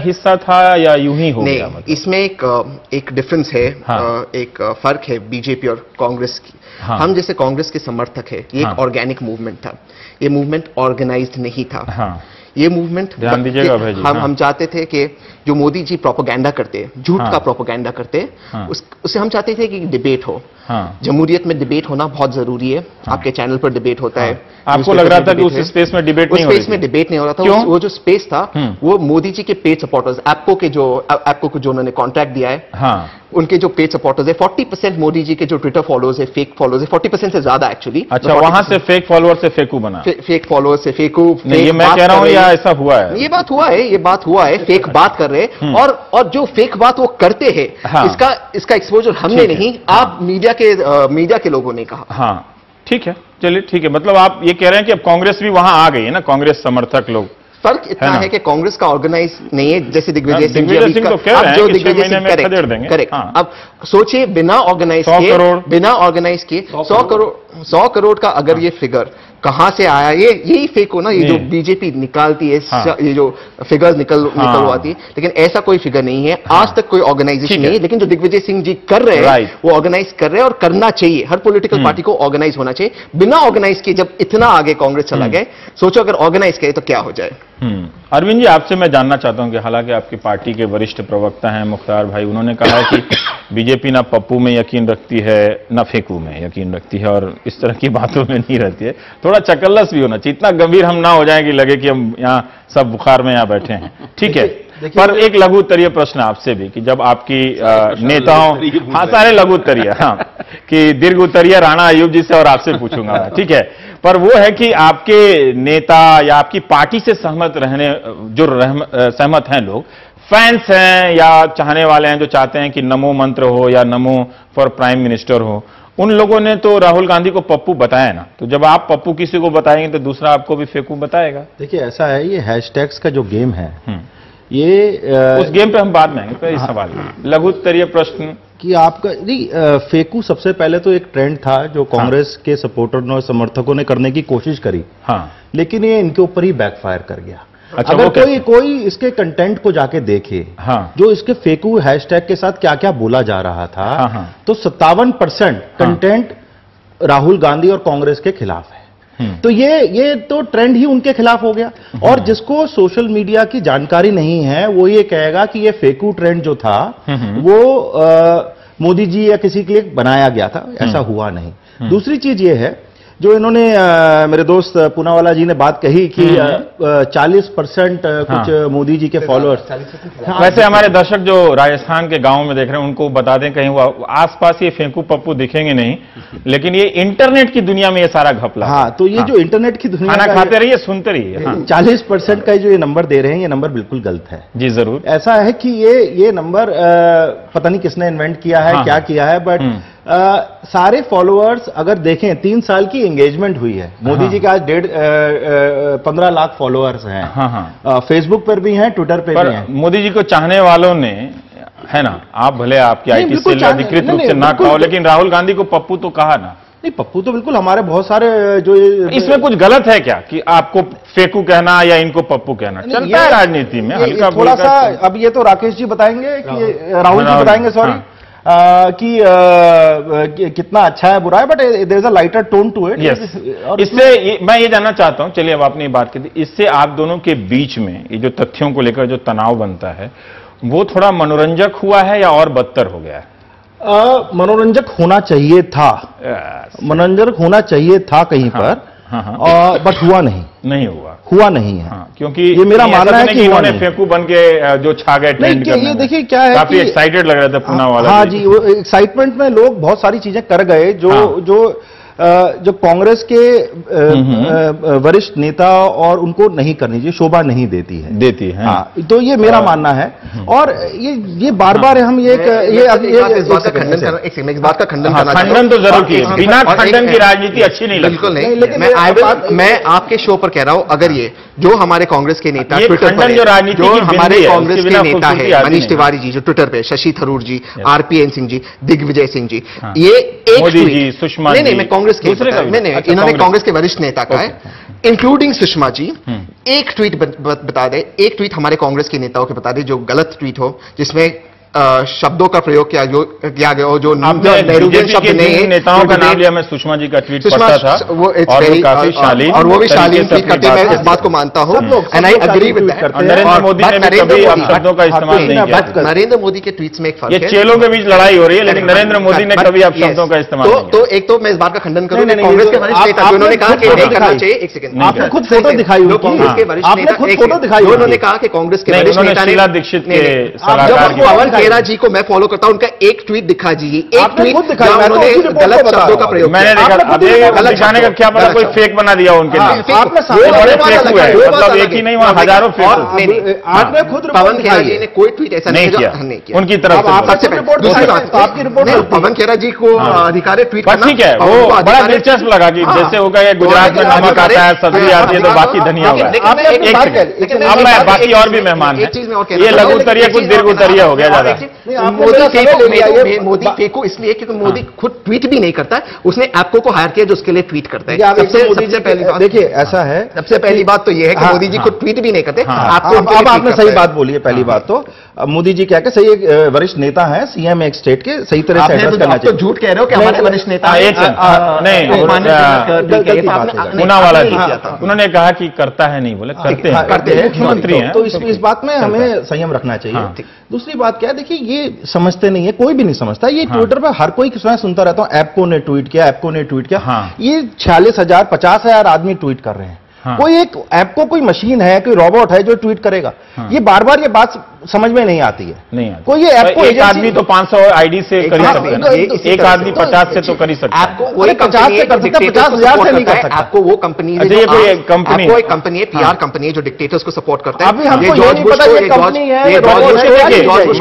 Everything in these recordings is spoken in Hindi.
हिस्सा था या यूं ही हो गया? नहीं, इसमें एक डिफरेंस है। एक फर्क है बीजेपी और कांग्रेस की। हम जैसे कांग्रेस के समर्थक है, ये एक ऑर्गेनिक मूवमेंट था, ये मूवमेंट ऑर्गेनाइज्ड नहीं था। ये मूवमेंट ध्यान दीजिएगा भाई जी। हम चाहते थे कि जो मोदी जी प्रोपेगेंडा करते हैं, झूठ का प्रोपेगेंडा करते हैं, उससे हम चाहते थे कि डिबेट हो। जमहूरियत में डिबेट होना बहुत जरूरी है। आपके चैनल पर डिबेट होता है। आपको लग रहा था कि उस स्पेस में डिबेट नहीं हो रही थी? उस स्पेस में डिबेट नहीं हो रहा था। वो जो स्पेस था वो मोदी जी के पेड सपोर्टर्स, आपको जो उन्होंने कॉन्ट्रैक्ट दिया है, उनके जो पेड सपोर्टर्स है, 40% मोदी जी के जो ट्विटर फॉलोअर्स है, फेक फॉलोअर्स है, 40% से ज्यादा एक्चुअली। अच्छा, वहां से फेक फॉलोअर से फेकू बना? फेक फॉलोअर से फेकू। ये मैं कह रहा हूं या ऐसा हुआ है? ये बात हुआ है, फेक बात कर रहे हैं। और जो फेक बात वो करते हैं, इसका एक्सपोजर हमने नहीं, आप मीडिया के लोगों ने कहा। हाँ, ठीक है, चलिए ठीक है। मतलब आप ये कह रहे हैं कि अब कांग्रेस भी वहां आ गई है ना, कांग्रेस समर्थक लोग। फर्क इतना है कि कांग्रेस का ऑर्गेनाइज नहीं है, जैसे दिग्विजय सिंह जी तो कह रहे हैं कि 6 महीने में खदेड़ देंगे। करेक्ट। अब सोचिए, बिना ऑर्गेनाइज किए 100 करोड़ का अगर ये फिगर कहां से आया, यही फेक हो ना, ये जो बीजेपी निकालती है, ये जो फिगर्स निकलवाती है, लेकिन ऐसा कोई फिगर नहीं है। आज तक कोई ऑर्गेनाइजेशन नहीं है, लेकिन जो दिग्विजय सिंह जी कर रहे हैं वो ऑर्गेनाइज कर रहे हैं, और करना चाहिए। हर पॉलिटिकल पार्टी को ऑर्गेनाइज होना चाहिए। बिना ऑर्गेनाइज किए जब इतना आगे कांग्रेस चला गया, सोचो अगर ऑर्गेनाइज करे तो क्या हो जाए। अरविंद जी, आपसे मैं जानना चाहता हूं कि हालांकि आपकी पार्टी के वरिष्ठ प्रवक्ता हैं मुख्तार भाई, उन्होंने कहा कि बीजेपी ना पप्पू में यकीन रखती है ना फेकू में यकीन रखती है, और इस तरह की बातों में नहीं रहती है। थोड़ा चकल्लस भी होना चाहिए, इतना गंभीर हम ना हो जाए कि लगे कि हम यहाँ सब बुखार में यहाँ बैठे हैं। ठीक है, पर एक लघु उत्तरीय प्रश्न आपसे भी कि जब आपकी नेताओं, सारे लघु उत्तरीय, कि दीर्घ उत्तरीय राणा अयूब जी से और आपसे पूछूंगा मैं, ठीक है। पर वो है कि आपके नेता या आपकी पार्टी से सहमत हैं लोग, फैंस हैं या चाहने वाले हैं जो चाहते हैं कि नमो मंत्र हो या नमो फॉर प्राइम मिनिस्टर हो, उन लोगों ने तो राहुल गांधी को पप्पू बताया ना, तो जब आप पप्पू किसी को बताएंगे तो दूसरा आपको भी फेकू बताएगा। देखिए, ऐसा है, ये हैशटैग्स का जो गेम है, ये उस गेम पे हम बाद में आएंगे। पर इस सवाल लघु उत्तरीय प्रश्न कि आपका नहीं, फेकू सबसे पहले तो एक ट्रेंड था जो कांग्रेस के सपोर्टर और समर्थकों ने करने की कोशिश करी, लेकिन ये इनके ऊपर ही बैकफायर कर गया। अच्छा, अगर कोई इसके कंटेंट को जाके देखे, जो इसके फेकू हैशटैग के साथ क्या क्या बोला जा रहा था, तो 57% कंटेंट राहुल गांधी और कांग्रेस के खिलाफ है। तो ये तो ट्रेंड ही उनके खिलाफ हो गया। और जिसको सोशल मीडिया की जानकारी नहीं है, वो ये कहेगा कि ये फेकू ट्रेंड जो था वो मोदी जी या किसी के लिए बनाया गया था, ऐसा हुआ नहीं। दूसरी चीज ये है, जो इन्होंने मेरे दोस्त पूनावाला जी ने बात कही कि 40% कुछ मोदी जी के फॉलोअर्स। वैसे हमारे दर्शक जो राजस्थान के गांव में देख रहे हैं उनको बता दें, कहीं वो आसपास ये फेंकू पप्पू दिखेंगे नहीं, लेकिन ये इंटरनेट की दुनिया में ये सारा घपला। तो ये जो इंटरनेट की दुनिया, खाना खाते रहिए, सुनते रहिए। 40% का जो ये नंबर दे रहे हैं, ये नंबर बिल्कुल गलत है जी। जरूर ऐसा है कि ये नंबर पता नहीं किसने इन्वेंट किया है, क्या किया है, बट सारे फॉलोअर्स अगर देखें, 3 साल की एंगेजमेंट हुई है। मोदी जी के आज 15 लाख फॉलोअर्स हैं। फेसबुक पर भी हैं, ट्विटर पर भी हैं। मोदी जी को चाहने वालों ने, है ना, आप भले आपकी आईटी सेल अधिकृत रूप से ना कहो, लेकिन राहुल गांधी को पप्पू तो कहा ना। नहीं, पप्पू तो बिल्कुल हमारे बहुत सारे जो इसमें कुछ गलत है क्या कि आपको फेकू कहना या इनको पप्पू कहना? चलता है राजनीति में हल्का थोड़ा सा। अब ये तो राकेश जी बताएंगे कि राहुल जी बताएंगे, सॉरी, कि कितना अच्छा है बुरा है, but there is a lighter tone to it. इससे मैं ये जानना चाहता हूं, चलिए अब आपने बात की थी, इससे आप दोनों के बीच में ये जो तथ्यों को लेकर जो तनाव बनता है, वो थोड़ा मनोरंजक हुआ है या और बदतर हो गया है? मनोरंजक होना चाहिए था, मनोरंजक होना चाहिए था कहीं पर, बट हुआ नहीं है। क्योंकि ये मेरा मानना है कि इन्होंने फेंकू बन के जो छा गए ट्रेंड करने में। ये देखिए क्या है, काफी एक्साइटेड लग रहा था पूनावाला। हाँ जी, वो एक्साइटमेंट में लोग बहुत सारी चीजें कर गए जो कांग्रेस के वरिष्ठ नेता और उनको नहीं करनी चाहिए, शोभा नहीं देती है। हाँ, तो ये मेरा मानना है। और ये बार-बार हम इस बात का खंडन तो जरूर किए, बिना खंडन की राजनीति अच्छी नहीं लगती। बिल्कुल नहीं, लेकिन मैं आपके शो पर कह रहा हूं, अगर ये जो हमारे कांग्रेस के नेता ट्विटर पर, जो हमारे कांग्रेस के नेता है मनीष तिवारी जी जो ट्विटर पे, शशि थरूर जी, आरपीएन सिंह जी, दिग्विजय सिंह जी, ये एक मोदी जी, सुषमा नहीं, मैं कांग्रेस के, इन्होंने कांग्रेस के वरिष्ठ नेता का है, इंक्लूडिंग सुषमा जी, एक ट्वीट बता दे, एक ट्वीट हमारे कांग्रेस के नेताओं के बता दे जो गलत ट्वीट हो, जिसमें शब्दों का प्रयोग किया गया हो जो नेहरूवियन शब्द नहीं है। नेताओं का नाम लिया, मैं सुषमा जी का ट्वीट पढ़ता था वो और काफी शालीन, और वो भी शालीन ट्वीट करते हैं, मैं इस बात को मानता हूं and I agree with that. Narendra Modi ने भी कभी शब्दों का इस्तेमाल नहीं किया। नरेंद्र मोदी के ट्वीट्स में एक फर्क है, ये चेलों के बीच लड़ाई हो रही है, लेकिन नरेंद्र मोदी ने कभी आप शब्दों का इस्तेमाल नहीं किया। तो एक तो मैं इस बात का खंडन करूंगा, कांग्रेस के वरिष्ठ नेता उन्होंने कहा कि नहीं करना चाहिए। एक सेकंड, आपने खुद फोटो दिखाई, कांग्रेस के वरिष्ठ नेता उन्होंने कहा कि कांग्रेस के वरिष्ठ नेता ने शीला दीक्षित के सलाहकार पवन खेरा जी को मैं फॉलो करता हूं, उनका एक ट्वीट दिखा दीजिए, एक ट्वीट जहां उन्होंने गलत शब्दों का प्रयोग मैंने देखा। अब दिखाने का क्या पता, कोई फेक बना दिया उनके लिए, बड़े फेक हुए, मतलब एक ही नहीं वहां हजारों फेक। आपने खुद पवन खेरा जी ने कोई ट्वीट ऐसा नहीं किया उनकी तरफ से। सबसे पहले दूसरी बात, आपकी रिपोर्ट पवन खेरा जी को अधिकारिक ट्वीट करना ठीक है, वो बड़ा दिलचस्प लगा कि जैसे होगा गुजरात में नमक आता है, सब्जी आती है तो बाकी धनिया होगा। अब मैं बाकी और भी मेहमान है, ये लघु उत्तरीय कुछ दीर्घ उत्तरीय हो गया ज्यादा। मोदी फेको इसलिए क्योंकि मोदी खुद ट्वीट भी नहीं करता है, उसने एप्को को हायर किया जो उसके लिए ट्वीट करता है। सबसे पहली बात देखिए ऐसा है, सबसे पहली बात तो यह है कि मोदी जी खुद ट्वीट भी नहीं करते। अब आपने सही बात बोली है। पहली बात तो मोदी जी क्या सही एक वरिष्ठ नेता है, सीएम एक स्टेट के, सही तरह से एड्रेस करना चाहिए। झूठ कह रहे हो कि हमारे वरिष्ठ नेता पूनावाला जी उन्होंने कहा कि करता है, नहीं बोले करते हैं, मुख्यमंत्री हैं। तो इस बात में हमें संयम रखना चाहिए। दूसरी बात क्या है, देखिए ये समझते नहीं है, कोई भी नहीं समझता। ये ट्विटर पर हर कोई मैं सुनता रहता हूं, एप्को ने ट्वीट किया, एप्को ने ट्वीट किया। ये 46,000 50,000 आदमी ट्वीट कर रहे हैं। कोई एक एप्को कोई मशीन है, कोई रोबोट है जो ट्वीट करेगा? ये बार बार ये बात समझ में नहीं आती है। कोई ये एप्को एक आदमी तो 500 आईडी से कर ही सकता है, एक आदमी 50 से तो कर ही सकता है। आपको वही 50 से कर सकता है, 50,000 से नहीं कर सकता। आपको वो कंपनी है, ये कोई कंपनी है, कंपनी है, पीआर कंपनी है जो डिक्टेटर्स को सपोर्ट करता है। अभी हमको ये नहीं पता ये कंपनी है।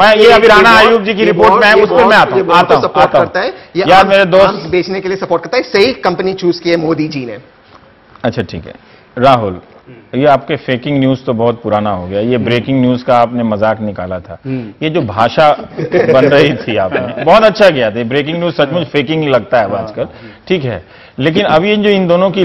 मैं ये अभी राणा आयोग जी की रिपोर्ट में है, उस पर मैं आता हूं। सपोर्ट करता है या मेरे दोस्त बेचने के लिए सपोर्ट करता है। सही कंपनी चूज की है मोदी जी ने। अच्छा ठीक है राहुल, ये आपके फेकिंग न्यूज तो बहुत पुराना हो गया, ये ब्रेकिंग न्यूज का आपने मजाक निकाला था। ये जो भाषा बन रही थी आपने बहुत अच्छा किया था। ब्रेकिंग न्यूज सचमुच फेकिंग लगता है आजकल, ठीक है, लेकिन अब ये जो इन दोनों की